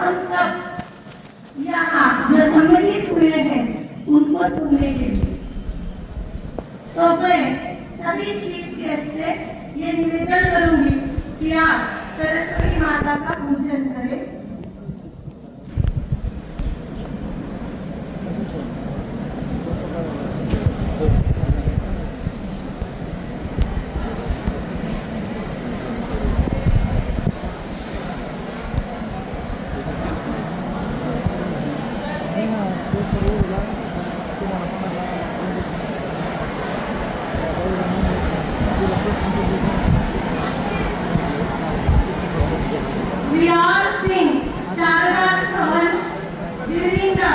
हम सब यहाँ जो सम्मिलित हुए हैं उनको सुनने के लिए। तो मैं सभी चीफ गेस्ट से ये निवेदन करूंगी कि आप सरस्वती माता का पूजन करें। We all sing Sharada's Bhavan during the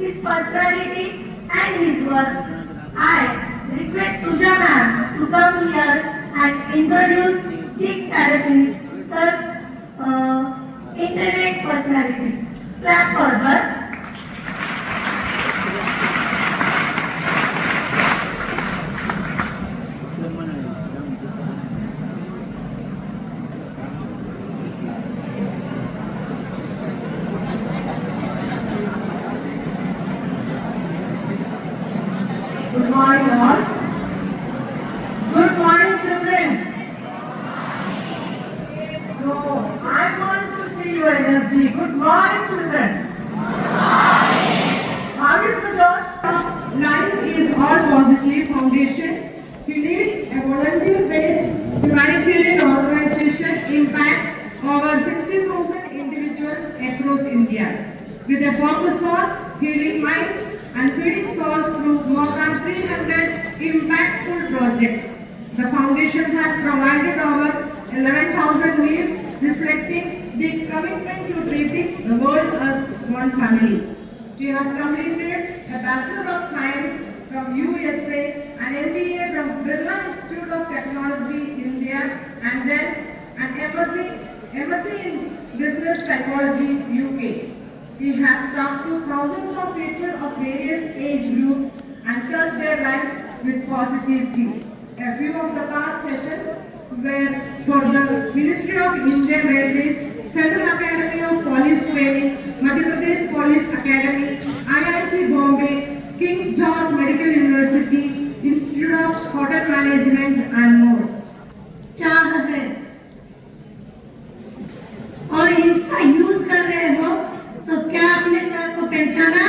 his personality and his work. I request Suja ma'am to come here and introduce Dick Terrace's internet personality. Clap for her. Good morning all. Good morning children. No, I want to see your energy. Good morning children. How is the Josh? Life is All Positive Foundation. He leads a volunteer-based humanitarian organization impact over 60,000 individuals across India with a focus on healing minds and feeding souls through more than 300 impactful projects. The foundation has provided over 11,000 meals reflecting its commitment to treating the world as one family. He has completed a Bachelor of Science from USA, an MBA from Birla Institute of Technology, India, and then an MSc in Business Psychology, UK. He has talked to thousands of people of various age groups and touched their lives with positivity. A few of the past sessions were for the Ministry of Indian Railways, Central Academy of Police Training, Madhya Pradesh Police Academy, IIT Bombay, King's George Medical University, Institute of Hotel Management and more. चाह है और Insta use कर रहे हो तो क्या आपने sir को पहचाना?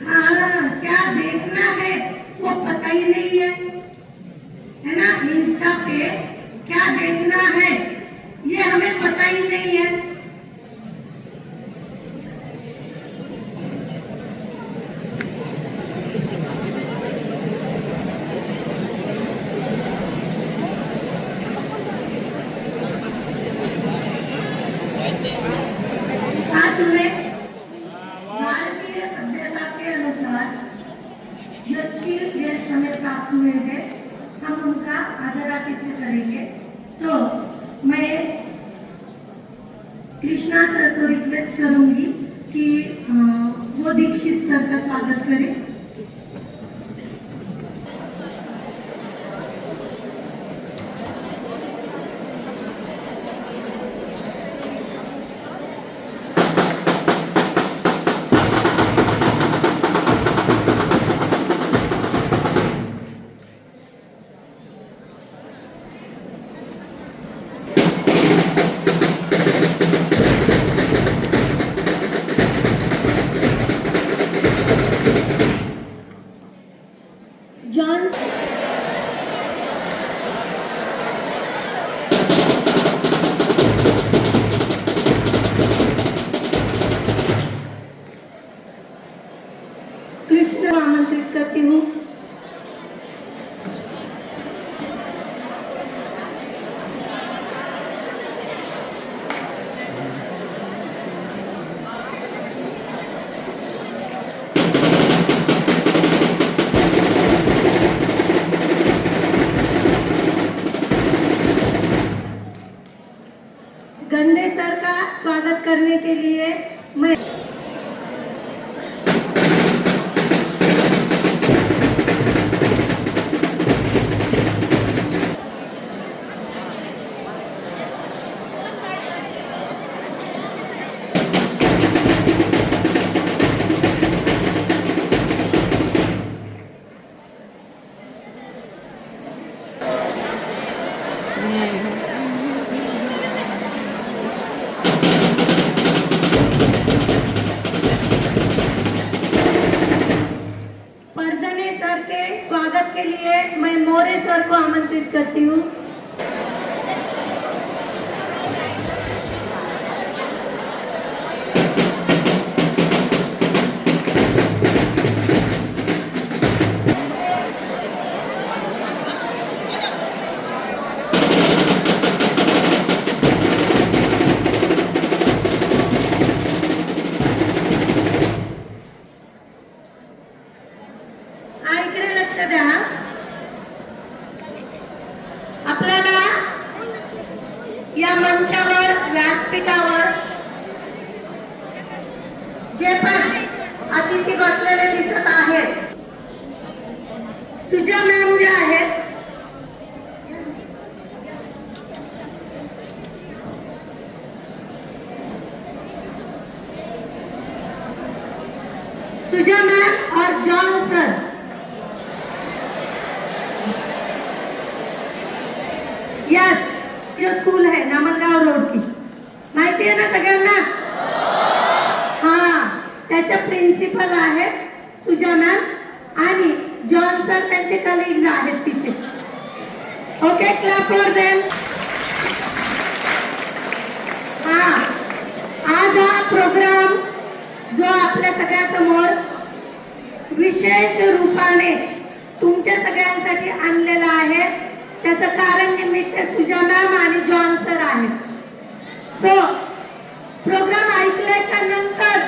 हाँ, क्या देखना है वो पता ही नहीं है ना? इंस्टा पे क्या देखना है ये हमें पता ही नहीं है। भारतीय सभ्यता के अनुसार जो चीफ गेस्ट हमें प्राप्त हुए हैं हम उनका आदर आतिथ्य करेंगे। तो मैं कृष्णा सर को रिक्वेस्ट करूंगी कि वो दीक्षित सर का स्वागत करें। गंडे सर का स्वागत करने के लिए मैं परजने सर के स्वागत के लिए मैं मोरे सर को आमंत्रित करती हूँ। इकडे लक्ष द्या। आपल्याला या मंचावर व्यासपीठावर जे पण अतिथी बसलेले दिसत आहेत, सुजा मॅम जे आहेत सुजा मैम और जॉन सर, यस, जो स्कूल है नामलगाव रोड की माहिती आहे ना सगळ्यांना? हा, त्याच्या प्रिन्सिपल आहे सुजा मॅम आणि जॉन सर त्यांचे कलिग्स आहेत तिथे. Okay, clap for them. हा, आज हा प्रोग्राम जो आपल्या सगळ्यासमोर विशेष रूपाने तुमच्या सगळ्यांसाठी आणलेला आहे, त्याचं कारण निमित्त सुजा मॅम आणि जॉन सर आहेत. सो प्रोग्राम ऐकल्याच्या नंतर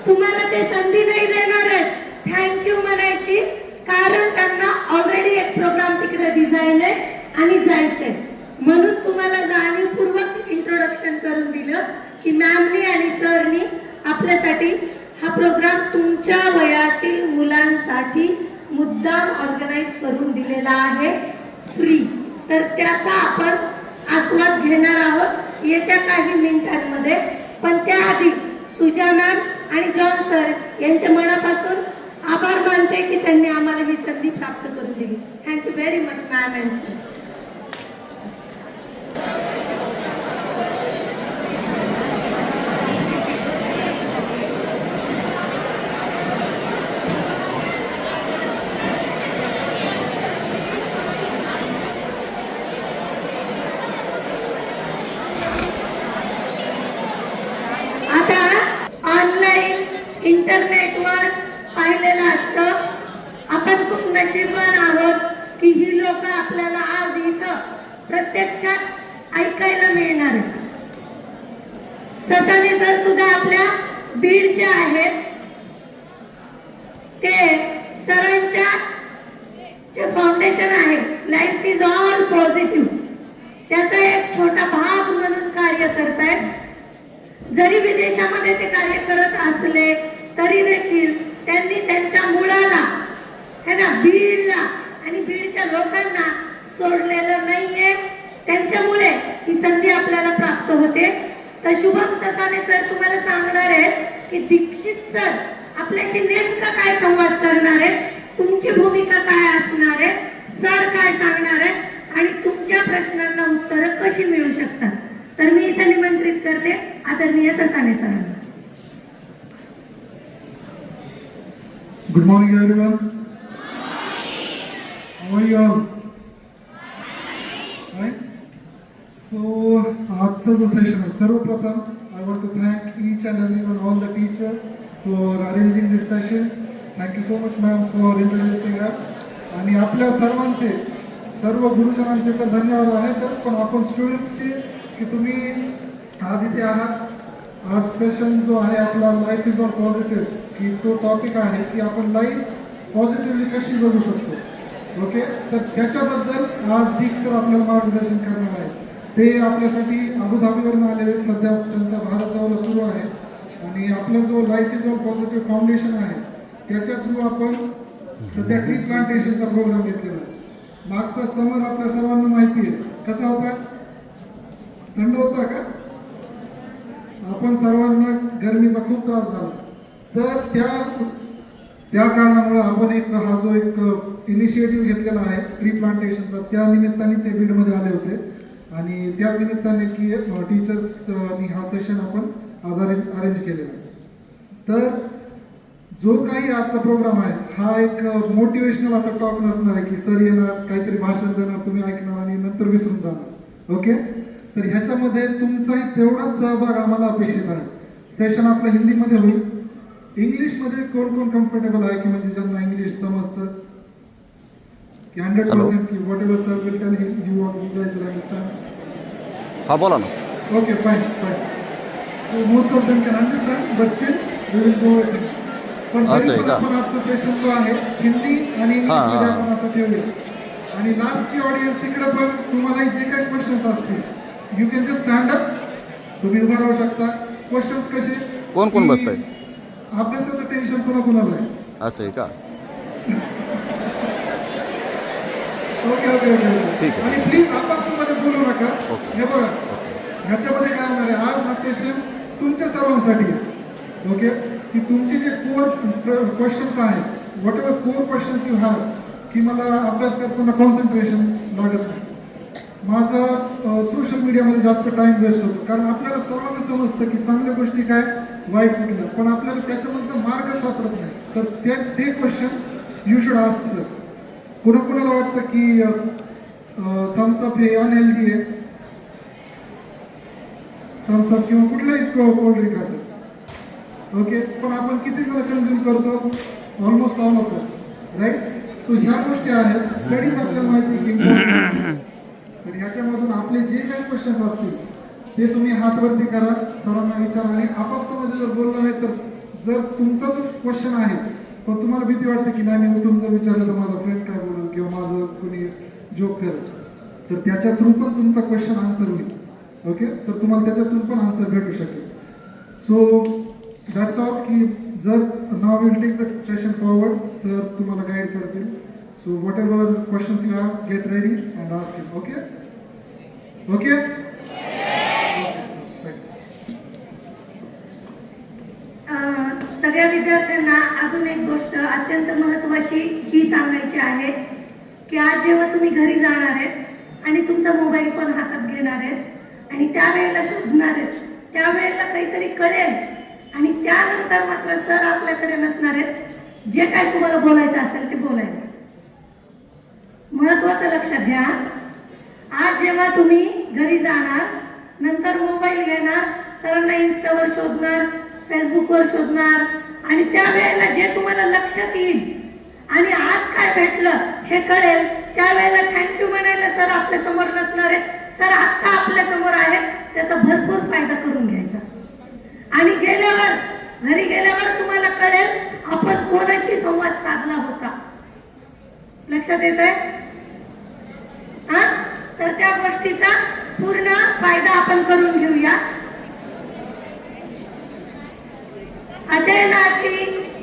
तुम्हाला ते संधी नाही देणार आहेत थँक्यू म्हणायची, कारण त्यांना ऑलरेडी एक प्रोग्राम तिकडे डिझाईन आहे आणि जायचंय. म्हणून तुम्हाला जाणीवपूर्वक इंट्रोडक्शन करून दिलं की मॅमनी आणि सरनी आपल्यासाठी हा प्रोग्राम तुमच्या वयातील मुलांसाठी मुद्दाम ऑर्गनाइज करून दिलेला आहे फ्री. तर त्याचा आपण आस्वाद घेणार आहोत येत्या काही मिनिटांमध्ये. पण त्याआधी सुजा मॅम आणि जॉन सर यांच्या मनापासून आभार मानते की त्यांनी आम्हाला ही संधी प्राप्त करून दिली. Thank you very much ma'am and sir. इंटरनेटवर पाहिलेलं असतं. आपण खूप नशीबवान आहोत की ही लोक आपल्याला आज इथं प्रत्यक्षात ऐकायला मिळणार आहेत. ससाने सर सुद्धा आपल्या बीडचे आहेत. ते सरांच्या जे फाउंडेशन आहे लाईफ इज ऑल पॉझिटिव्ह, त्याचा एक छोटा भाग म्हणून कार्य करतायत. जरी विदेशामध्ये ते कार्य करत असले तरी देखील त्यांनी त्यांच्या मुळाला है ना, बीडला आणि बीडच्या लोकांना सोडलेलं नाहीये. त्यांच्यामुळे ही संधी आपल्याला प्राप्त होते. तर शुभम ससाने सर तुम्हाला सांगणार आहेत की दीक्षित सर आपल्याशी नेमका काय संवाद करणार आहेत, तुमची भूमिका काय असणार आहे, सर काय सांगणार आहेत आणि तुमच्या प्रश्नांना उत्तरं कशी मिळू शकतात. तर मी इथे निमंत्रित करते आदरणीय ससाने सरांना. Good morning, everyone. How are you all? Right? So, आजचा जो सेशन आहे, सर्वप्रथम I want to thank each and everyone, all the teachers for arranging this session. Thank you so much, ma'am, for introducing us. आणि आपल्या सर्वांचे, सर्व गुरुजनांचे तर धन्यवाद आहेतच, पण आपण स्टुडंट्सचे की तुम्ही आज इथे आहात. आज सेशन जो आहे आपला लाईफ इज ऑल पॉझिटिव्ह, की तो टॉपिक आहे की आपण लाईफ पॉझिटिव्हली कशी जगू शकतो. ओके, तर त्याच्याबद्दल आज दीक सर आपल्याला मार्गदर्शन करणार आहेत. ते आपल्यासाठी अबुधाबीवरून आलेले आहेत. सध्या त्यांचा भारत दौरा सुरू आहे आणि आपला जो life is all positive foundation आहे त्याच्या थ्रू आपण सध्या ट्री प्लांटेशनचा प्रोग्राम घेतलेला आहे. मागचा समर आपल्या सर्वांना माहिती आहे कसा होता, थंड होता का? आपण सर्वांना गरमीचा खूप त्रास झाला. तर त्या कारणामुळे आपण हा जो एक इनिशिएटिव्ह घेतलेला आहे ट्री प्लांटेशनचा, त्या निमित्ताने ते बीडमध्ये आले होते आणि त्याच निमित्ताने की टीचर्सनी हा सेशन आपण आज अरेंज केलेला आहे. तर जो काही आजचा प्रोग्राम आहे हा एक मोटिवेशनल असा टॉक नसणार आहे की सर येणार काहीतरी भाषण देणार, तुम्ही ऐकणार आणि नंतर विसरून जाणार. ओके, तर ह्याच्यामध्ये तुमचाही तेवढाच सहभाग आम्हाला अपेक्षित आहे. सेशन आपलं हिंदीमध्ये होईल. इंग्लिशमध्ये कोण कोण कम्फर्टेबल आहे की म्हणजे ज्यांना इंग्लिश समजतं की 100% की whatever sir will tell you guys will understand. हा बोला ना. Okay, fine. So most of them can understand but still we will go with it. पण असं आहे तरी पण का? आपण आजचा सेशन जो आहे हिंदी आणि इंग्लिशमध्ये आपण असं ठेवूया. आणि लास्टची ऑडियन्स तिकडे पण तुम्हाला जे काही क्वेश्चन्स असतील you can just stand up, तुम्ही उभा राहू शकता. क्वेश्चन्स कसे, कोण कोण बसतंय? अभ्यासाचं टेन्शन कोणाकोणाला आहे? असं आहे का? ओके ओके ओके ठीक आहे. आणि प्लीज आपापसामध्ये बोलू नका. ओके. हे बघा ह्याच्यामध्ये काय होणार आहे, आज हा सेशन तुमच्या सर्वांसाठी आहे. ओके, की तुमचे जे कोर क्वेश्चन्स आहेत, what ever core questions you have, की मला अभ्यास करताना कॉन्सन्ट्रेशन लागत नाही, माझा सोशल मीडियामध्ये जास्त टाइम वेस्ट होतो. कारण आपल्याला सर्वांना समजतं की चांगल्या गोष्टी काय, वाईट कुठल्या, पण आपल्याला त्याच्यामधनं मार्ग सापडत नाही. तर ते questions you should ask sir. कुणाकुणाला वाटतं की थम्सअप हे अनहेल्दी आहे, थम्सअप किंवा कुठलंही कोल्ड ड्रिंक असेल. ओके, पण आपण किती जण कन्झ्युम करतो? Almost all of us, right? So ह्या गोष्टी आहेत, स्टडीज आपल्याला माहिती की तर ह्याच्यामधून आपले जे काही क्वेश्चन्स असतील ते तुम्ही हातवरती करा, सरांना विचारा आणि आपापसामध्ये जर बोललं नाही तर जर तुमचा जो क्वेश्चन आहे पण तुम्हाला भीती वाटते की नाही मी उठून जर विचारलं तर माझा फ्रेंड काय बोलेल किंवा माझं कोणी जोक करेल, तर त्याच्या थ्रू पण तुमचा क्वेश्चन आन्सर होईल. ओके, तर तुम्हाला त्याच्यातून पण आन्सर भेटू शकेल. So that's all. की जर नाव will take the session forward, sir तुम्हाला गाईड करतील. So whatever questions you have, get ready and ask him. Okay okay. सगळ्या विद्यार्थ्यांना अजून एक गोष्ट अत्यंत महत्त्वाची ही सांगायची आहे की आज जेव्हा तुम्ही घरी जाणार आहेत आणि तुमचा मोबाईल फोन हातात घेणार आहेत आणि त्यावेळेला शोधणार आहेत, त्यावेळेला काहीतरी कळेल आणि त्यानंतर मात्र सर आपल्याकडे नसणार आहेत. जे काय तुम्हाला बोलायचं असेल ते बोलायला. महत्त्वाचं लक्षात घ्या. आज जेव्हा तुम्ही घरी जाणार, नंतर मोबाईल घेणार, सरांना इन्स्टावर शोधणार, फेसबुकवर शोधणार आणि त्यावेळेला जे तुम्हाला लक्षात येईल आणि आज काय भेटलं हे कळेल, त्यावेळेला थँक्यू म्हणायला सर आपल्या समोर नसणार आहेत. सर आत्ता आपल्या समोर आहेत, त्याचा भरपूर फायदा करून घ्यायचा. आणि घरी गेल्यावर तुम्हाला कळेल आपण कोणाशी संवाद साधला होता. लक्षात येत आहे? तर त्या गोष्टीचा पूर्ण फायदा आपण करून घेऊया. अध्ययनार्थी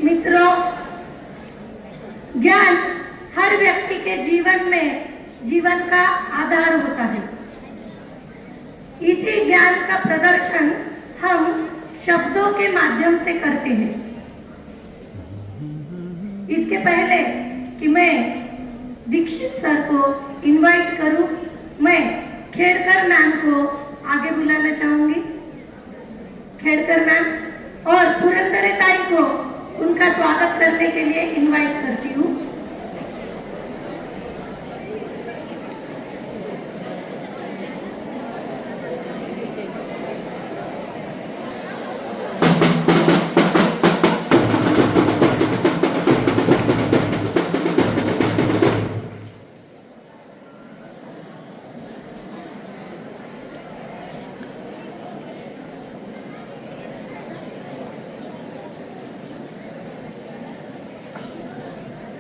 मित्रों, ज्ञान हर व्यक्ति के जीवन का आधार होता है. इसी ज्ञान का प्रदर्शन हम शब्दों के माध्यम से करते हैं. इसके पहले कि मैं दीक्षित सर को इनवाइट करूं, मैं खेड़कर मैम को आगे बुलाना चाहूंगी. खेड़कर मैम और पुरंदरे ताई को उनका स्वागत करने के लिए इनवाइट करती हूँ.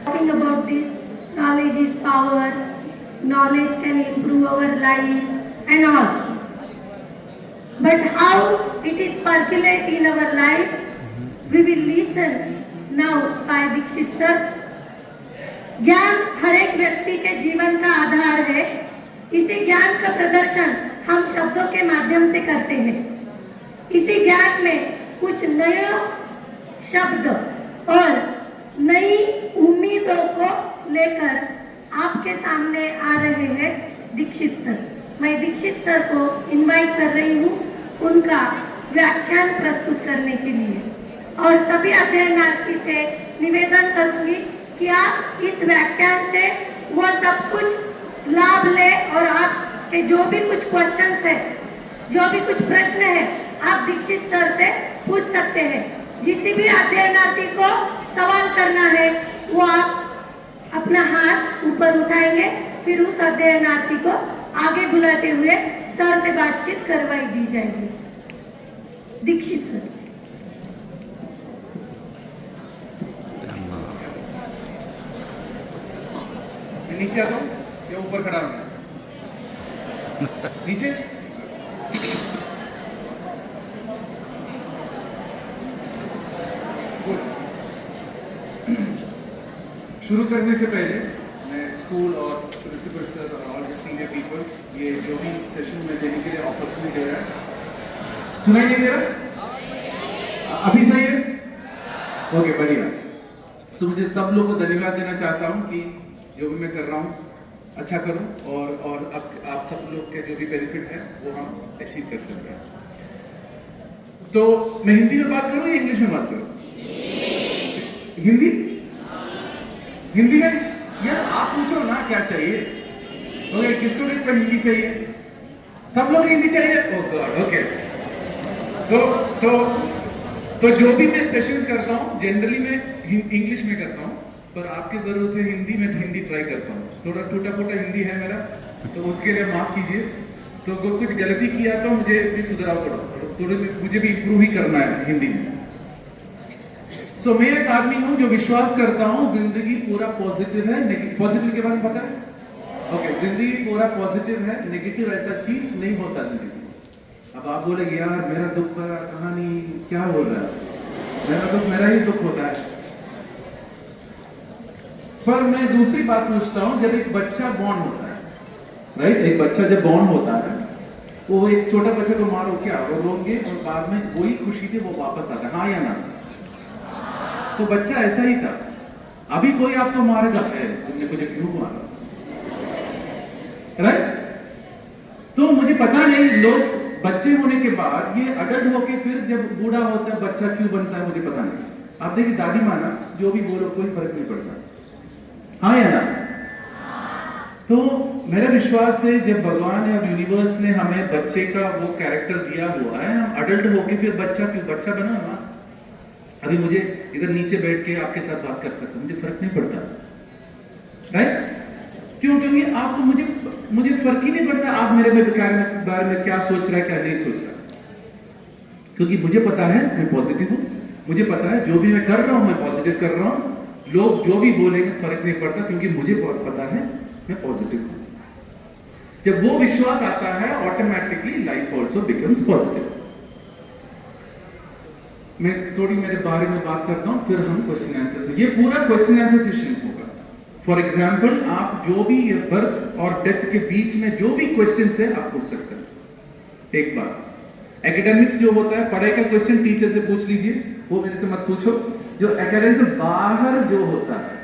Talking about this, knowledge is power, knowledge can improve our life and all. but how it is percolate in our life, we will listen now by Dikshit sir. ज्ञान हर एक व्यक्ति के जीवन का आधार है। इसी ज्ञान का प्रदर्शन हम शब्दों के माध्यम से करते हैं। इसी ज्ञान में कुछ नए शब्द और नई उम्मीदों को लेकर आपके सामने आ रहे हैं दीक्षित सर। मैं दीक्षित सर को इनवाइट कर रही हूँ उनका व्याख्यान प्रस्तुत करने के लिए, और सभी अध्ययनार्थी से निवेदन करूंगी कि आप इस व्याख्यान से वो सब कुछ लाभ ले और आपके जो भी कुछ क्वेश्चंस है, जो भी कुछ प्रश्न है, आप दीक्षित सर से पूछ सकते हैं। जिसी भी अध्ययनार्थी को सवाल करना है वो आप अपना हाथ ऊपर उठाएंगे, फिर उस अध्ययनार्थी को आगे बुलाते हुए सर से बातचीत करवाई दी जाएगी। दीक्षित सर। नीचे आता हूँ या ऊपर खड़ा हूँ? नीचे। शुरू करने से पहले मैं स्कूल और प्रिंसिपल सर और ऑल द सीनियर पीपल, ये जो भी सेशन में देने के लिए अपॉर्चुनिटी दे रहा है, सुनाई नहीं दे रहा? अभी सही है? ओके, बढ़िया। तो मुझे सब लोगों को धन्यवाद देना चाहता हूँ कि जो भी मैं कर रहा हूँ अच्छा करूँ और आप सब लोग के जो भी बेनिफिट है वो हम अचीव कर सकते हैं। तो मैं हिंदी में बात करूँ या इंग्लिश में बात करूँ? हिंदी? हिंदी में? यार आप पूछो ना क्या चाहिए? ओके, किसको हिंदी चाहिए? सब लोग हिंदी चाहिए? ओह गॉड, ओके। तो जो भी मैं सेशंस करता हूँ जनरली मैं इंग्लिश में करता हूँ, पर आपकी जरूरत है हिंदी में, हिंदी ट्राई करता हूँ। थोड़ा टूटा फूटा हिंदी है मेरा, तो उसके लिए माफ कीजिए। तो कुछ गलती किया तो मुझे भी सुधराओ, थोड़ा मुझे भी इम्प्रूव ही करना है हिंदी में। सो मैं एक आदमी हूं जो विश्वास करता हूं जिंदगी पूरा पॉजिटिव है। पॉजिटिव के बारे में पता है? ओके, जिंदगी पूरा पॉजिटिव है, नेगेटिव ऐसा चीज नहीं होता जिंदगी। अब आप बोलेंगे यार मेरा दुख का कहानी क्या बोल रहा है, मेरा दुख मेरा ही दुख होता है। पर मैं दूसरी बात पूछता हूं, जब एक बच्चा बॉर्न होता है, राइट, एक बच्चा जब बॉर्न होता है, वो एक छोटा बच्चे को मारो क्या, वो रोंगे और बाद में वही खुशी से वो वापस आता है, हाँ या ना? तो बच्चा ऐसा ही था। अभी कोई आपको मारेगा, है तुमने मुझे क्यों मारा, राइट? तो मुझे पता नहीं लोग बच्चे होने के बाद ये अडल्ट होके फिर जब बूढ़ा होता है बच्चा क्यों बनता है, मुझे पता नहीं। आप देखिए दादी माना जो भी बोलो कोई फर्क नहीं पड़ता, हाँ या ना? तो मेरा विश्वास है जब भगवान या यूनिवर्स ने हमें बच्चे का वो कैरेक्टर दिया हुआ है, हम अडल्ट होके फिर बच्चा क्यों, बच्चा बना ना। अभी मुझे इधर नीचे बैठ के आपके साथ बात कर सकता हूं, मुझे फर्क नहीं पड़ता, राइट? क्यों? क्योंकि आपको मुझे फर्क ही नहीं पड़ता आप मेरे बारे में क्या सोच रहा है क्या नहीं सोच रहा, क्योंकि मुझे पता है मैं पॉजिटिव हूं, मुझे पता है जो भी मैं कर रहा हूं मैं पॉजिटिव कर रहा हूं। लोग जो भी बोलेंगे फर्क नहीं पड़ता, क्योंकि मुझे पता है मैं पॉजिटिव हूं। जब वो विश्वास आता है automatically life also becomes positive. मैं थोड़ी मेरे बारे में बात करता हूं, फिर हम क्वेश्चन आंसर्स में, ये पूरा क्वेश्चन आंसर सेशन होगा। फॉर एग्जाम्पल आप जो भी ये बर्थ और डेथ के बीच में जो भी क्वेश्चन है आप पूछ सकते हैं। एक बात, एकेडमिक्स जो होता है पढ़ाई का क्वेश्चन टीचर से पूछ लीजिए, वो मेरे से मत पूछो। जो एकेडमिक्स से बाहर जो होता है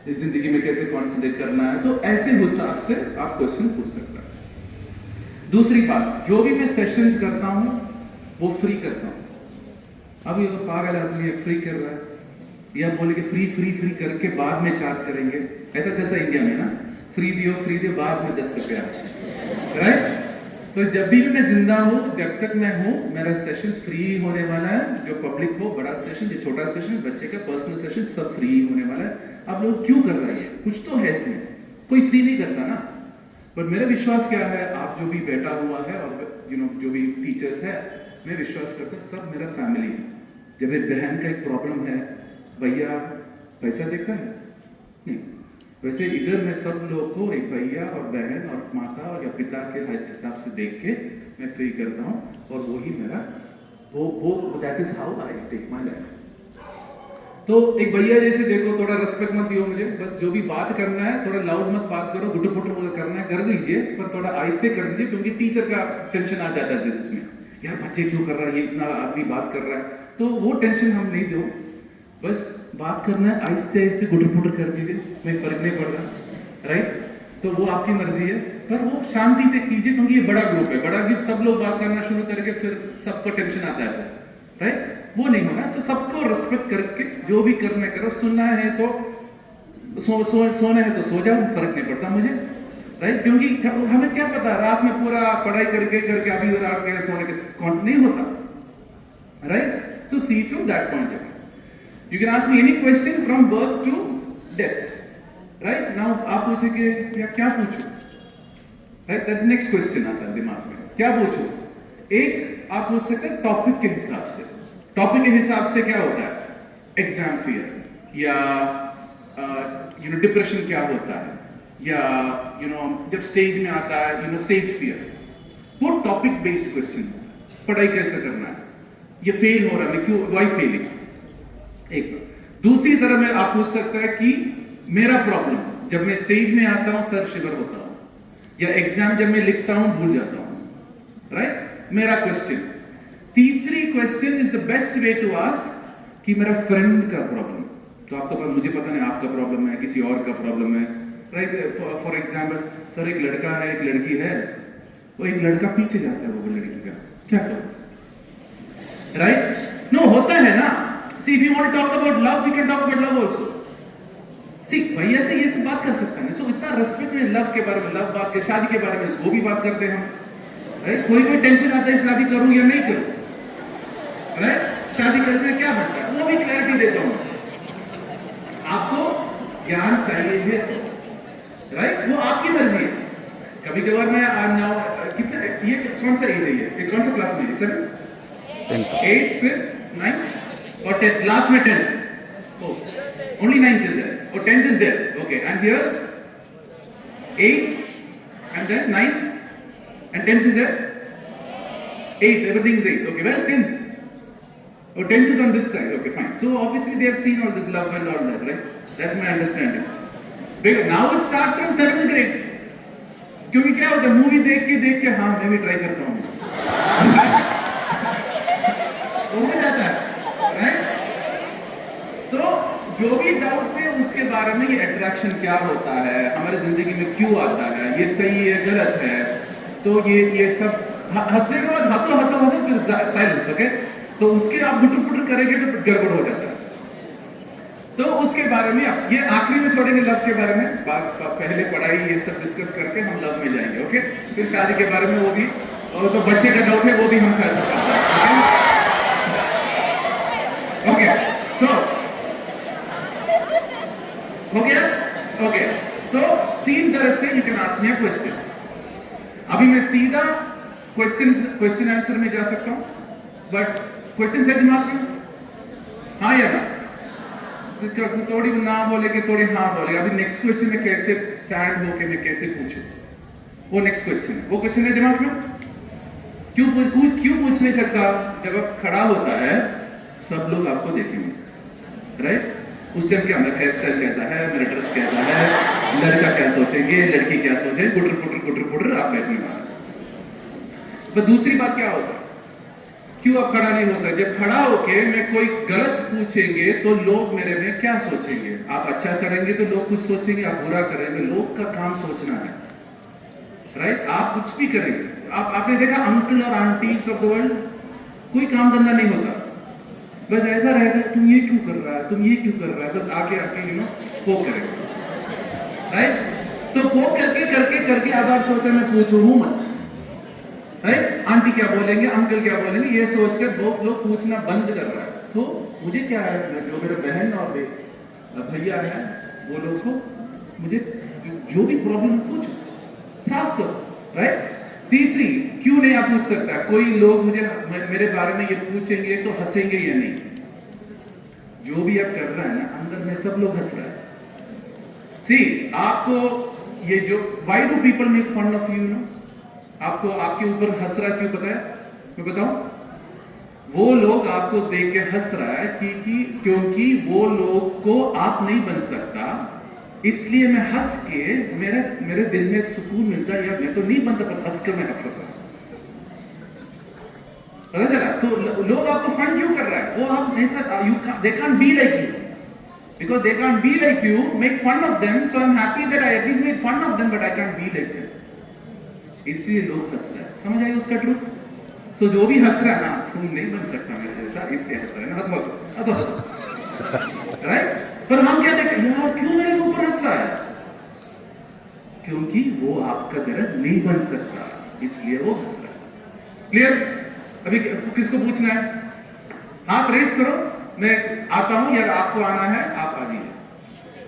इस जिंदगी में कैसे कॉन्सेंट्रेट करना है, तो ऐसे हिसाब से आप क्वेश्चन पूछ सकते हैं। दूसरी बात, जो भी मैं सेशंस करता हूं वो फ्री करता हूं। अब ये तो पागल आदमी फ्री कर रहा है, या बोले कि फ्री करके बाद में चार्ज करेंगे, ऐसा चलता है इंडिया में ना, फ्री दियो बाद में 10 रुपया, राइट? तो जब भी मैं जिंदा हूँ, जब तक मैं हूँ, मेरा सेशन फ्री होने वाला है। जो पब्लिक हो, बड़ा सेशन, जो छोटा सेशन, बच्चे का पर्सनल सेशन, सब फ्री होने वाला है। आप लोग क्यों कर रहे हैं? कुछ तो है इसमें, कोई फ्री नहीं करता ना। पर मेरा विश्वास क्या है, आप जो भी बैठा हुआ है और जो भी टीचर्स है, मैं विश्वास करता हूँ सब मेरा फैमिली है। जब एक बहन का एक प्रॉब्लम है, भैया पैसा देखता है नहीं, वैसे इधर मैं सब लोग को एक भैया और बहन और माता और या पिता के हिसाब से देख के मैं फ्री करता हूँ और वही मेरा वो that is how I take my life. तो एक भैया जैसे देखो, थोड़ा रेस्पेक्ट मत दियो मुझे, बस जो भी बात करना है थोड़ा लाउड मत बात करो, गुटर पुटर करना है कर लीजिए, पर थोड़ा आहिस्ते कर लीजिए, क्योंकि टीचर का टेंशन आ जाता है उसमें, यार बच्चे क्यों कर रहा है, ये इतना आदमी बात कर रहा है, तो वो टेंशन हम नहीं दो, बस बात करना है आहिस्ते आहिस्ते गुटर पुटर कर दीजिए, कोई फर्क नहीं पड़ रहा, राइट। तो वो आपकी मर्जी है, पर वो शांति से कीजिए, क्योंकि ये बड़ा ग्रुप है, बड़ा ग्रुप सब लोग बात करना शुरू करके फिर सबको टेंशन आता है, राइट। वो नहीं होना, तो सबको रिस्पेक्ट करके जो भी करना करो, सुनना है तो सोना है तो सो जाओ, फर्क नहीं पड़ता मुझे, राइट। क्योंकि हमें क्या पता रात में पूरा पढ़ाई करके अभी इधर आके सोने के कौन नहीं होता, right. So see from that point of view, you can ask me any question from birth to death, right. Now आप पूछेंगे क्या पूछूं, राइट, दैट्स नेक्स्ट क्वेश्चन आता है दिमाग में, क्या पूछूं। एक आप पूछ सकते हैं टॉपिक के हिसाब से, टॉपिक के हिसाब से क्या होता है, एग्जाम फियर, या डिप्रेशन क्या होता है, या जब स्टेज में आता है स्टेज फियर, वो टॉपिक बेस्ड क्वेश्चन होता है। पढ़ाई कैसे करना है, ये फेल हो रहा है, मैं क्यों, वाई फेलिंग, एक। दूसरी तरह में आप पूछ सकते हैं कि मेरा प्रॉब्लम, जब मैं स्टेज में आता हूं सर शिवर होता हूं, या एग्जाम जब मैं लिखता हूं भूल जाता हूं, राइट, मेरा क्वेश्चन। तीसरी question is the best way to ask कि मेरा फ्रेंड का प्रॉब्लम, तो आपका मुझे पता नहीं आपका प्रॉब्लम है, किसी और का प्रॉब्लम है, राइट। फॉर एग्जाम्पल, सर एक लड़का है एक लड़की है, वो एक लड़का पीछे जाता है वो लड़की का, क्या करो, राइट। नो, होता है ना। See if you want to talk about love, we can talk about love also. See भैया से ये सब बात कर सकते हैं, सो इतना रेस्पेक्ट में लव के बारे में, लव बात के, शादी के बारे में वो भी बात करते हैं हम, राइट। कोई टेंशन आता है शादी करूं या नहीं करूं, राइट, शादी करने से क्या बनता है, वो भी क्लैरिटी देता हूं। आपको ज्ञान चाहिए है, राइट, वो आपकी मर्जी है। कभी कभार मैं कितना, ये कौन सा एज है, ये कौन सा क्लास में है, 7 8 फिर 9 और 10, लास्ट में 10th, only 9th is there, or 10th is there, okay, and here 8th and then 9th and 10th is there, 8th, everything is 8th, okay, where's 10th? Oh, 10th is on this side, okay, fine. So obviously they have seen all this love and all that, right? That's my understanding. Because now it starts from 7th grade. क्योंकि क्या होता है, movie देख के हाँ मैं भी try करता हूँ हो जाता है, राइट। तो जो भी डाउट्स है उसके बारे में, ये अट्रैक्शन क्या होता है, हमारे जिंदगी में क्यों आता है, ये सही है गलत है, तो ये सब हंसने के बाद हंसो फिर साइलेंस, ओके। तो उसके आप गुटर पुटर करेंगे तो गड़बड़ हो जाता है, तो उसके बारे में ये आखिरी में छोड़ेंगे, लव के बारे में पहले पढ़ाई ये सब डिस्कस करके हम लव में जाएंगे, ओके। फिर शादी के बारे में वो भी, और तो बच्चे का डाउट है वो भी हम खत्म करते हैं, ओके। सो हो गया, ओके। तो 3 तरह से you can ask me a question. अभी मैं सीधा क्वेश्चन आंसर में जा सकता हूं, बट क्वेश्चन है दिमाग में, हाँ या ना, थोड़ी ना बोलेगे थोड़ी हाँ बोलेगे। अभी नेक्स्ट क्वेश्चन में कैसे स्टैंड होके मैं कैसे पूछूं, वो नेक्स्ट क्वेश्चन है, वो क्वेश्चन है दिमाग में। क्यों पूछ नहीं सकता, जब आप खड़ा होता है सब लोग आपको देखेंगे, राइट। उस टाइम क्या, मेरा हेयर स्टाइल कैसा है, मेरा ड्रेस कैसा है, लड़का क्या सोचेंगे, लड़की क्या सोचेंगे, गुटर पुटर आप बैठने वाले। पर दूसरी बात क्या होता है, क्यों आप खड़ा नहीं हो सकते, जब खड़ा होके मैं कोई गलत पूछेंगे तो लोग मेरे में क्या सोचेंगे, आप अच्छा करेंगे तो लोग कुछ सोचेंगे, आप बुरा करेंगे, लोग का काम सोचना है, राइट। आप कुछ भी करेंगे, आपने देखा अंकल और आंटी ऑफ द वर्ल्ड, कोई काम धंधा नहीं होता, बस ऐसा रहता है, तुम ये क्यों कर रहा है, तुम ये क्यों कर रहा है, बस आके पोक करेंगे, राइट। तो पोक करके अब आप सोच रहे मैं पूछूं मत, राइट। आंटी क्या बोलेंगे, अंकल क्या बोलेंगे, ये सोच के लोग पूछना बंद कर रहा है। तो मुझे क्या है, जो मेरे बहन और भैया है वो लोग को मुझे जो भी प्रॉब्लम है पूछो, साफ करो, राइट। तीसरी, क्यों नहीं आप पूछ सकता, कोई लोग मुझे मेरे बारे में ये पूछेंगे तो हंसेंगे या नहीं, जो भी आप कर रहे हैं ना अंदर में सब लोग हंस रहे हैं। सी आपको ये जो, why do people make fun of you, no, आपको आपके ऊपर हंस रहा है, क्यों पता है? मैं बताऊं? वो लोग आपको देख के हंस रहा है क्योंकि वो लोग को आप नहीं बन सकता, इसलिए मैं हंस के मेरे दिल में सुकून मिलता है, या मैं तो नहीं बनता पर हंस कर मैं हंस रहा हूं। पता चला? तो लोग आपको फन क्यों कर रहा है? वो आप नहीं सकता, they can't be like you, because they can't be like you, make fun of them, so I'm happy that I at least made fun of them, but I can't be like them. इसलिए लोग हंस रहे हैं। समझ आई उसका truth? सो जो भी हंस रहा है ना, तुम नहीं बन सकता मेरे जैसा, इसलिए हंस रहे हैं ना, हंसो हंसो हंसो हंसो, राइट? पर हम क्या देखते हैं, यार क्यों मेरे ऊपर हंस रहा है? क्योंकि वो आपका तरह नहीं बन सकता, इसलिए वो हंस रहा है। क्लियर? अभी किसको पूछना है? हाथ रेस करो, मैं आता हूं, या आपको आना है आप आ जाइए।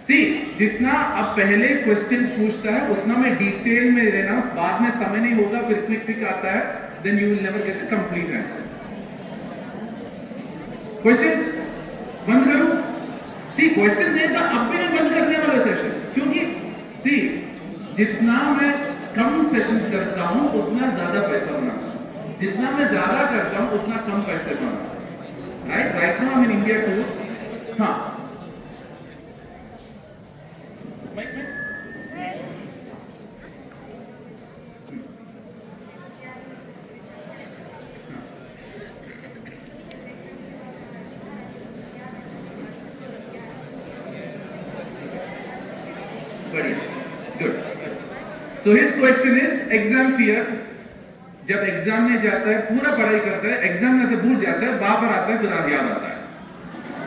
सी, जितना अब पहले क्वेश्चंस पूछता है उतना मैं डिटेल में देना, बाद में समय नहीं होगा, फिर क्विक पिक आता है, then you will never get a complete answer. Questions बंद करो। सी, क्वेश्चन देता अब भी मैं बंद करने वाला सेशन, क्योंकि सी जितना मैं कम सेशंस करता हूं उतना ज्यादा पैसा बनाता, जितना मैं ज्यादा करता हूं उतना कम पैसे बनाता। Right now I'm in India too. हाँ। बढ़िया, good. So his question is exam fear. जब एग्जाम में जाता है, पूरा पढ़ाई करता है, एग्जाम में भूल जाता है, बार बार आता है, फिर याद आता है,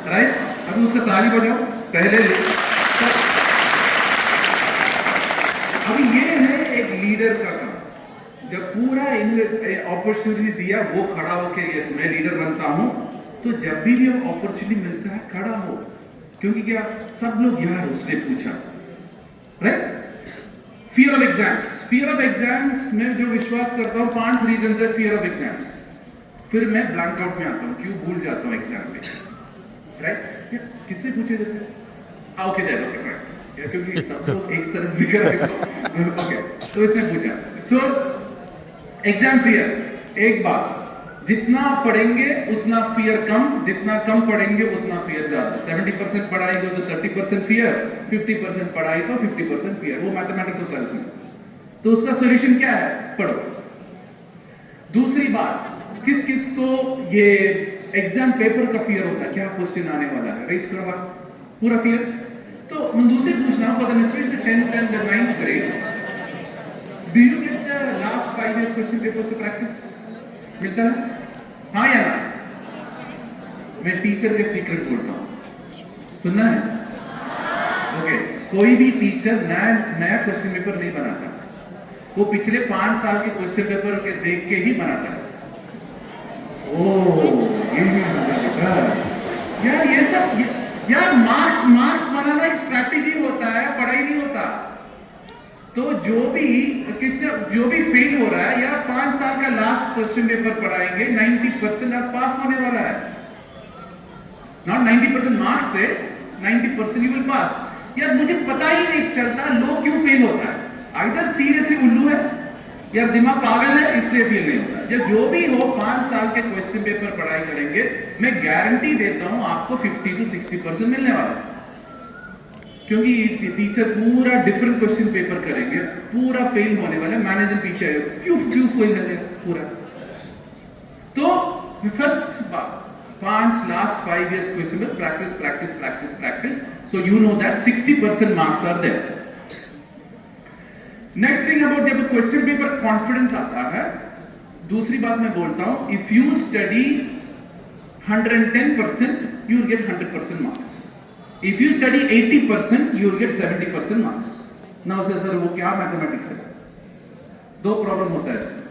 राइट? अभी उसका ताली बजाओ पहले। अभी ये है एक लीडर का काम। जब पूरा अपॉर्चुनिटी दिया, वो खड़ा होके यस मैं लीडर बनता हूं, तो जब भी अपॉर्चुनिटी मिलता है खड़ा हो, क्योंकि क्या सब लोग यार उसने पूछा, right? Fear of exams. Fear of exams में जो विश्वास करता हूं 5 रीजन है फियर ऑफ एग्जाम्स। फिर मैं ब्लैंक आउट में आता हूं, क्यों भूल जाता हूं एग्जाम में, राइट? किसने पूछे जैसे? ओके दैट, ओके फाइन, क्योंकि सब लोग एक तरह से दिख रहे हैं, ओके, तो इसने पूछा। सो एग्जाम फियर, एक बात, जितना पढ़ेंगे उतना फियर कम, जितना कम पढ़ेंगे उतना फियर ज्यादा। 70% पढ़ाएंगे तो 30% फियर, 50% पढ़ाई तो 50% फियर। वो मैथमेटिक्स होता है उसमें। तो उसका सॉल्यूशन क्या है? पढ़ो। दूसरी बात, किस किस को ये एग्जाम पेपर का फियर होता है, क्या क्वेश्चन आने वाला है, रेस करो पूरा फियर। तो दूसरी पूछना, for the mistake 10th and the 9th grade, do you get the last 5 years question papers to practice? मिलता है? हाँ या ना? मैं टीचर के सीक्रेट बोलता हूं, सुनना है? ओके, कोई भी टीचर नया क्वेश्चन पेपर नहीं बनाता, वो पिछले 5 साल के क्वेश्चन पेपर के देख के ही बनाता है। ओह, ये यार ये सब यार मार्क्स बनाना एक स्ट्रैटेजी होता है, पढ़ाई नहीं होता। तो जो भी फेल हो रहा है, या 5 साल का लास्ट क्वेश्चन पेपर पढ़ाएंगे, 90% आप पास होने वाला है। नॉट 90% मार्क्स से 90% यू विल पास। यार मुझे पता ही नहीं चलता लोग क्यों फेल होता है, आइदर सीरियसली उल्लू है या दिमाग पागल है, इसलिए फेल नहीं होता। जब जो भी हो 5 साल के क्वेश्चन पेपर पढ़ाई करेंगे, मैं गारंटी देता हूं आपको 50 to 60% मिलने वाला है, क्योंकि टीचर पूरा डिफरेंट क्वेश्चन पेपर करेंगे, पूरा फेल होने वाले, मैनेजर पीछे क्यों फेल होंगे पूरा। तो फर्स्ट बात, 5 years question paper practice, so you know that 60% marks are there. Next thing about जब क्वेश्चन पेपर कॉन्फिडेंस आता है, दूसरी बात मैं बोलता हूं, if you study 110% you will get 100% marks. If you study 80%, you will get 70% marks. Now sir, वो क्या मैथमेटिक्स है? 2 प्रॉब्लम होता है इसमें।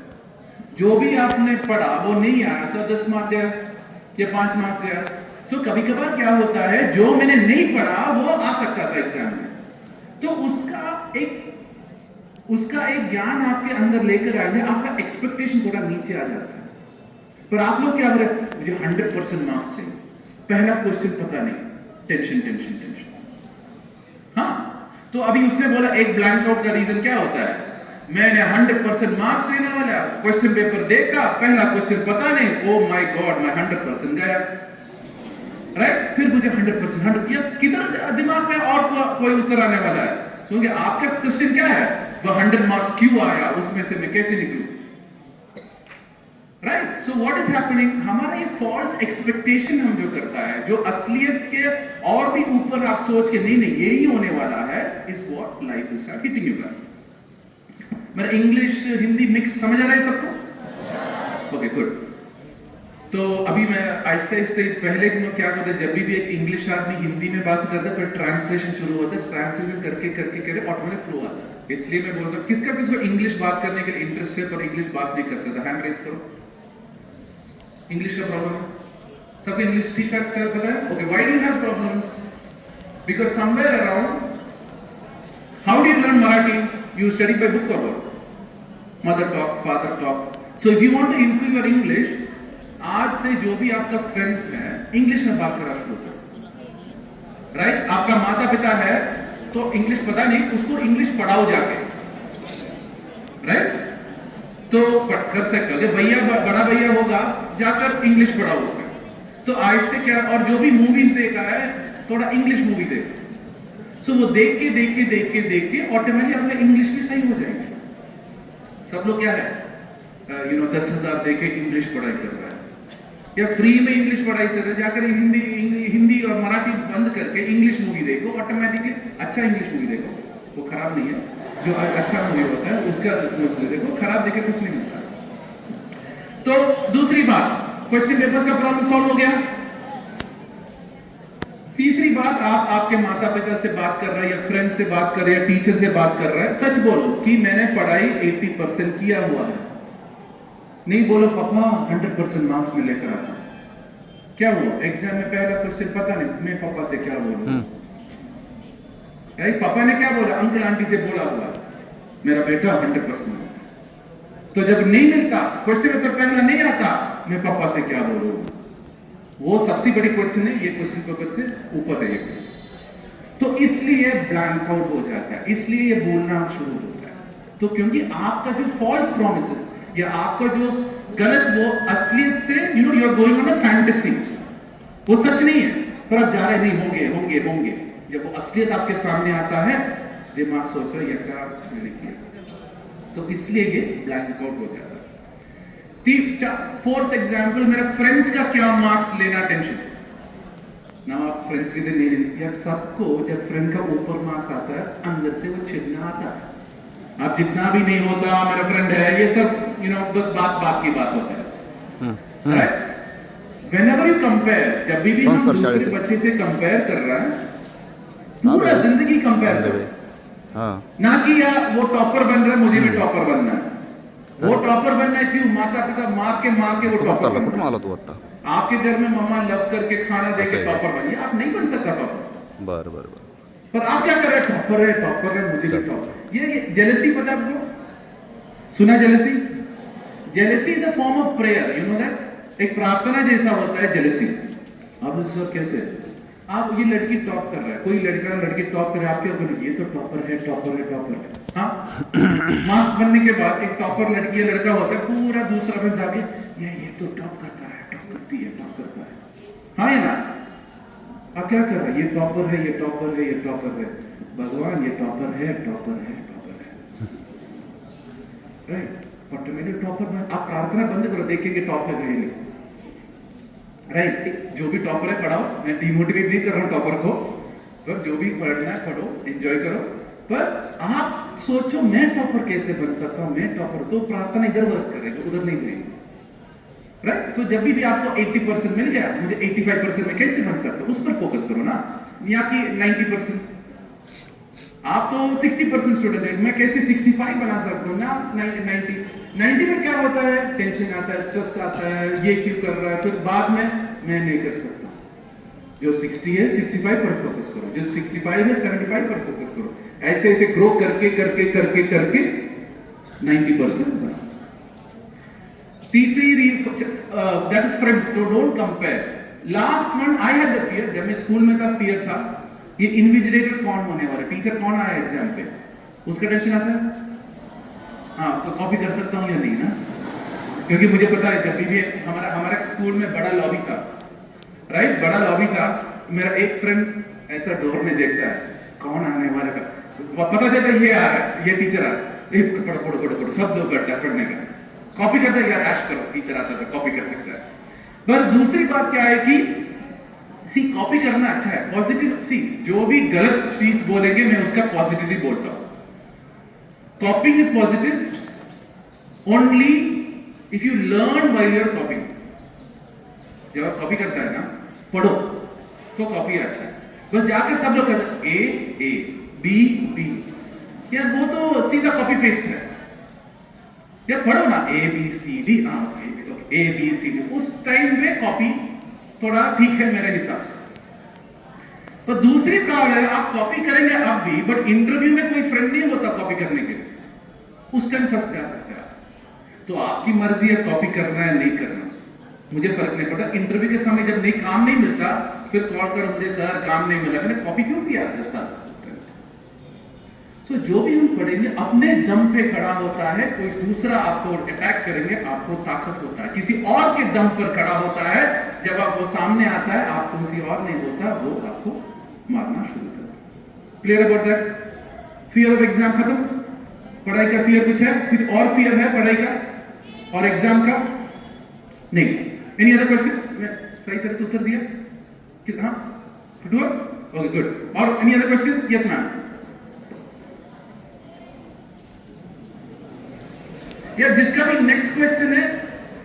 जो भी आपने पढ़ा वो नहीं आया तो 10 मार्क्स दिया या 5 मार्क्स दिया। सो कभी कभार क्या होता है, जो मैंने नहीं पढ़ा वो आ सकता था एग्जाम में, तो उसका एक ज्ञान आपके अंदर लेकर आएंगे, आपका एक्सपेक्टेशन थोड़ा नीचे आ जाता है। पर आप लोग क्या बोले, मुझे 100% मार्क्स चाहिए, पहला क्वेश्चन पता नहीं, टेंशन। हाँ, तो अभी उसने बोला एक ब्लैंक आउट का रीजन क्या होता है, मैंने 100% मार्क्स लेने वाला, क्वेश्चन पेपर देखा, पहला क्वेश्चन पता नहीं, ओ माय गॉड, मैं 100% गया, राइट? फिर मुझे 100% या किधर दिमाग में और कोई उत्तर आने वाला है, क्योंकि आपका क्वेश्चन क्या है, वो 100 मार्क्स क्यों आया, उसमें से मैं कैसे निकलूं, right? So what is happening, हमारा ये फॉल्स एक्सपेक्टेशन हम जो करता है, जो असलियत के और भी ऊपर आप सोच के नहीं नहीं यही होने वाला है, is what life will start hitting you back. मेरा इंग्लिश हिंदी मिक्स समझ आ रहा है सबको? Okay good. तो अभी मैं आहिस्ते आहिस्ते, पहले क्या करते, जब भी एक इंग्लिश आदमी हिंदी में बात करता है, फिर ट्रांसलेशन शुरू होता है, ट्रांसलेशन करके करके करके ऑटोमेटिक फ्लो आता है। इसलिए मैं बोलता हूँ, किसका किसको इंग्लिश बात करने के लिए इंटरेस्ट है पर इंग्लिश बात नहीं कर सकता, हैंड रेज करो। इंग्लिश का प्रॉब्लम है सबको, इंग्लिश ठीक ठाक सर पता है? Okay, why do you have problems? Because somewhere around, how do you learn Marathi? You study by book or what? Mother talk, father talk. So if you want to improve your English, आज से जो भी आपका friends है, English में बात करना शुरू करो, राइट? आपका माता पिता है तो इंग्लिश पता नहीं, उसको इंग्लिश पढ़ाओ जाके, राइट? तो कर सकते हो, भैया बड़ा भैया होगा, जाकर इंग्लिश पढ़ाओ। तो आहिस्ते क्या, और जो भी मूवीज देखा है, थोड़ा इंग्लिश मूवी देखो, सो वो देख के ऑटोमेटिकली अपने इंग्लिश भी सही हो जाएंगे। सब लोग क्या है, 10,000 देके इंग्लिश पढ़ाई कर रहा है, या फ्री में इंग्लिश पढ़ाई से जाकर हिंदी और मराठी बंद करके इंग्लिश मूवी देखो, ऑटोमेटिकली अच्छा इंग्लिश मूवी देखो, वो खराब नहीं है, जो अच्छा मूवी होता है उसका मूवी देखो, खराब देखे कुछ नहीं मिलता। तो दूसरी बात, क्वेश्चन पेपर का प्रॉब्लम सॉल्व हो गया। तीसरी बात, आप आपके माता पिता से बात कर रहे हैं, या फ्रेंड से बात कर रहे हैं, या टीचर से बात कर रहे हैं, सच बोलो कि मैंने पढ़ाई 80% किया हुआ है। नहीं बोलो पापा 100% मार्क्स में लेकर आता, क्या हुआ एग्जाम में पहला क्वेश्चन पता नहीं, मैं पापा से क्या बोलूं? पापा ने क्या बोला, अंकल आंटी से बोला हुआ मेरा बेटा 100%। तो जब नहीं मिलता, क्वेश्चन पेपर पहला नहीं आता, मैं पापा से क्या बोलूं? वो सबसे बड़ी क्वेश्चन है, ये क्वेश्चन पेपर से ऊपर है ये क्वेश्चन। तो इसलिए ब्लैंक आउट हो जाता है, इसलिए ये बोलना शुरू होता है। तो क्योंकि आपका जो फॉल्स प्रॉमिसेस या आपका जो गलत, वो असलियत से you are going on a fantasy, वो सच नहीं है, पर आप जा रहे नहीं, होंगे होंगे होंगे। जब वो असलियत आपके सामने आता है, दिमाग सोच रहा है ये क्या मैंने किया, तो इसलिए ये ब्लैंक आउट हो जाता है। फोर्थ एग्जाम्पल, मेरे फ्रेंड्स का क्या मार्क्स लेना टेंशन ना, आप फ्रेंड्स के दिन नहीं लेना यार। सबको जब फ्रेंड का ऊपर मार्क्स आता है, अंदर से वो छिपना आता है। आप जितना भी नहीं होता मेरा फ्रेंड है, ये सब बस बात की बात होता है, राइट? व्हेनेवर यू कंपेयर, जब भी हम दूसरे बच्चे से कंपेयर कर रहा है, पूरा जिंदगी कंपेयर कर रहे हैं, ना कि यार वो टॉपर बन रहा है, मुझे भी टॉपर बनना है। वो टॉपर बनना है क्यों? माता पिता मार के वो टॉपर बनना है। आपके घर में मम्मा लव करके खाना देके टॉपर बनिए, आप नहीं बन सकता टॉपर। बर पर आप क्या कर रहे हैं, टॉपर है मुझे भी टॉपर। ये जेलसी पता है आपको? सुना jealousy? Jealousy is a form of prayer, you know that? एक प्रार्थना जैसा होता है जेलसी। आप सर कैसे, आप ये लड़की टॉप कर रहा है, कोई लड़का लड़की टॉप कर रहा है, आप क्या करोगे? ये तो टॉपर है, टॉपर है, टॉपर है। हाँ, मार्क्स बनने के बाद एक टॉपर लड़की या लड़का होता है, पूरा दूसरा में जाके ये तो टॉप करता है, टॉप करती है, टॉप करता है। हाँ या ना? आप क्या कर रहे हैं? ये टॉपर है, ये टॉपर है, ये टॉपर है। भगवान, ये टॉपर है, टॉपर है, टॉपर है, राइट? ऑटोमेटिक टॉपर में आप प्रार्थना बंद करो, देखेंगे टॉप है नहीं, राइट? जो भी टॉपर है पढ़ाओ, मैं डिमोटिवेट नहीं कर रहा हूँ टॉपर को, पर जो भी पढ़ना है पढ़ो, एंजॉय करो। पर आप सोचो मैं टॉपर कैसे बन सकता हूं, मैं टॉपर, तो प्रार्थना इधर वर्क करेगा, उधर नहीं जाएगी, राइट? तो जब भी आपको 80% मिल गया, मुझे 85% में कैसे बन सकता, उस पर फोकस करो ना, या कि 90%। आप तो 60% स्टूडेंट है, मैं कैसे 65 बना सकता हूँ ना, 90 में क्या होता है? टेंशन आता है, स्ट्रेस आता है, ये क्यों कर रहा है, फिर बाद में मैं नहीं कर सकता। जो 60 है 65 पर फोकस करो, जो 65 है 75 पर फोकस करो, ऐसे ऐसे ग्रो करके करके करके करके 90% बना। तीसरी दैट इज फ्रेंड्स, तो don't compare. Last one, I had the fear, जब मैं स्कूल में था फियर था, ये इन्विजिलेटर कौन होने वाला, टीचर कौन आया एग्जाम पे, उसका टेंशन आता है। हाँ तो कॉपी कर सकता हूँ या नहीं ना, क्योंकि मुझे पता है जब भी हमारा हमारे स्कूल में बड़ा लॉबी था, राइट, बड़ा लॉबी था। मेरा एक फ्रेंड ऐसा डोर में देखता है कौन आने वाला का, पता चलता है ये आ रहा है, ये टीचर आ रहा है, पढ़ो पढ़ो पढ़ो पढ़ो, सब लोग करता है पढ़ने का, कॉपी करते हैं यार, ऐश करो, टीचर आता है कॉपी कर सकता है। पर दूसरी बात क्या है कि सी कॉपी करना अच्छा है, पॉजिटिव, सी जो भी गलत चीज बोलेंगे मैं उसका पॉजिटिवली बोलता हूं। Copying is positive only if you learn while you are copying. जब आप कॉपी करता है ना, पढ़ो तो कॉपी अच्छा है, बस जाकर सब लोग करते ए बी बी, यार वो तो सीधा कॉपी पेस्ट है। यार पढ़ो ना A B C D, A B C D, उस टाइम पे कॉपी थोड़ा ठीक है मेरे हिसाब से। तो दूसरी बात है, आप कॉपी करेंगे अब भी, बट इंटरव्यू में कोई फ्रेंड नहीं होता कॉपी करने के लिए, उस टाइम फंस जा सकते हैं आप। तो आपकी मर्जी है कॉपी करना है नहीं करना, मुझे फर्क नहीं पड़ता। इंटरव्यू के समय जब नहीं काम नहीं मिलता फिर कॉल करो मुझे, सर काम नहीं मिला, मैंने कॉपी क्यों किया है। सो जो भी हम पढ़ेंगे अपने दम पे खड़ा होता है, कोई दूसरा आपको अटैक करेंगे आपको ताकत होता है, किसी और के दम पर खड़ा होता है, जब आप वो सामने आता है आपको किसी और नहीं होता, वो आपको मारना शुरू करता है। Clear about that? Fear of exam खत्म, पढ़ाई का फियर कुछ है, कुछ और फियर है पढ़ाई का और एग्जाम का? नहीं। Any other question? मैं सही तरह से उत्तर दिया? हाँ, ओके गुड। और any other questions? Yes ma'am. यार जिसका भी नेक्स्ट क्वेश्चन है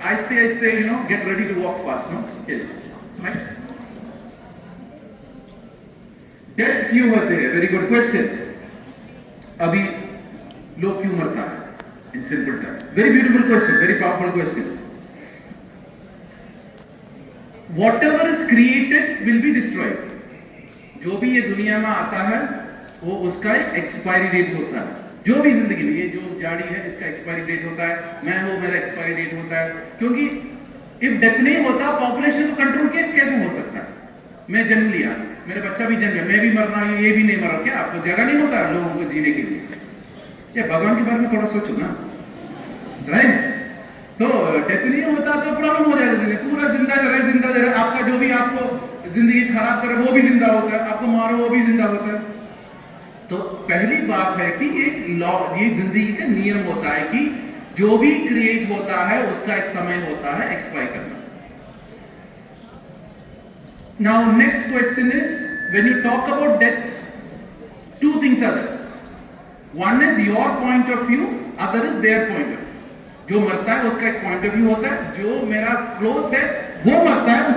आहिस्ते आहिस्ते you know get ready to walk fast, no right. Death क्यों होते हैं? Very good question. अभी लोग क्यों मरता है in simple terms? Very beautiful question, very powerful questions. Whatever is created will be destroyed. जो भी ये दुनिया में आता है वो उसका एक एक्सपायरी डेट होता है। जो भी जिंदगी में, ये जो गाड़ी है इसका एक्सपायरी डेट होता है, मैं हूं मेरा एक्सपायरी डेट होता है, क्योंकि इफ डेथ नहीं होता पॉपुलेशन को कंट्रोल कैसे हो सकता है? मैं जन्म लिया, मेरा बच्चा भी जन्म लिया, मैं भी मरना, ये भी नहीं मरा, क्या आपको जगह नहीं होता लोगों को जीने के लिए? ये भगवान के बारे में थोड़ा सोचो ना, राइट? तो डेथ नहीं होता तो प्रॉब्लम हो जाएगा, पूरा जिंदा रहे, आपका जो भी आपको जिंदगी खराब करे वो भी जिंदा होता है, आपको मारो वो भी जिंदा होता है। तो पहली बात है कि एक लॉ, ये जिंदगी का नियम होता है कि जो भी क्रिएट होता है उसका एक समय होता है एक्सपायर करना। Now next question is, when you talk about death, two things are there, one is your point of view, other is their point of view. जो मरता है उसका एक पॉइंट ऑफ व्यू होता है, जो मेरा क्लोज है वो मरता है